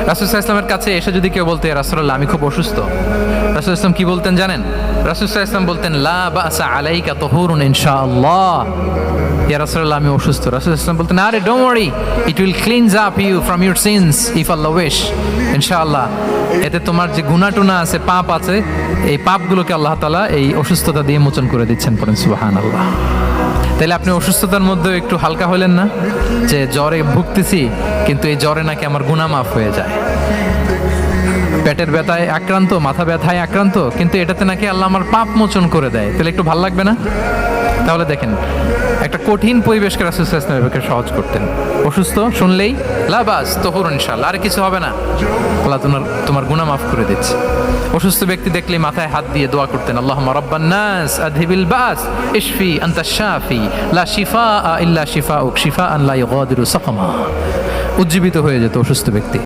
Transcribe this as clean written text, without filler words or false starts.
রাসূল সাল্লাল্লাহু আলাইহি ওয়াসাল্লামের কাছে এসে যদি কেউ বলতে, ইয়া রাসূলুল্লাহ আমি খুব অসুস্থ, রাসূল সাল্লাল্লাহু আলাইহি ওয়াসাল্লাম কি বলতেন জানেন? রাসূল সাল্লাল্লাহু আলাইহি ওয়াসাল্লাম বলতেন, লা বাসা আলাইকা তুহুরুন ইনশাআল্লাহ। ইয়া রাসূলুল্লাহ আমি অসুস্থ। রাসূল সাল্লাল্লাহু আলাইহি ওয়াসাল্লাম বলতেন, আরে don't worry, it will cleanse up you from your sins if Allah wish. ইনশাআল্লাহ এতে তোমার যে গুনাহ টুনা আছে, পাপ আছে, এই পাপগুলোকে আল্লাহ তাআলা এই অসুস্থতা দিয়ে মোচন করে দিচ্ছেন। পড়েন সুবহানাল্লাহ। তাহলে আপনি অসুস্থতার মধ্যে একটু হালকা হলেন না, যে জ্বরে ভুগতেছি কিন্তু এই জ্বরে নাকি আমার গুনাহ মাফ হয়ে যায়। পেটের ব্যথায় আক্রান্ত, মাথা ব্যথায় আক্রান্ত, কিন্তু এটাতে নাকি আল্লাহ আমার পাপ মোচন করে দেয়, তাহলে একটু ভাল লাগবে না? তাহলে দেখেন, একটা কঠিন পরিবেশকে রাসূল সাল্লাল্লাহু আলাইহি ওয়াসাল্লাম সহজ করতেন। অসুস্থ শুনলেই লা বাস তুহুরুন ইনশাআল্লাহ, আর কিছু হবে না, আল্লাহ তোমার গুনাহ মাফ করে দিচ্ছে। অসুস্থ ব্যক্তি দেখলে মাথায় হাত দিয়ে দোয়া করতেন, আল্লাহুম্মা রাব্বান নাস আযহিবিল বাস ইশফি আনতাশ শাফি লা শিফাআ ইল্লা শিফাউক শিফাআন লা ইউগাদিরু সাকামা। উজ্জীবিত হয়ে যেত অসুস্থ ব্যক্তি।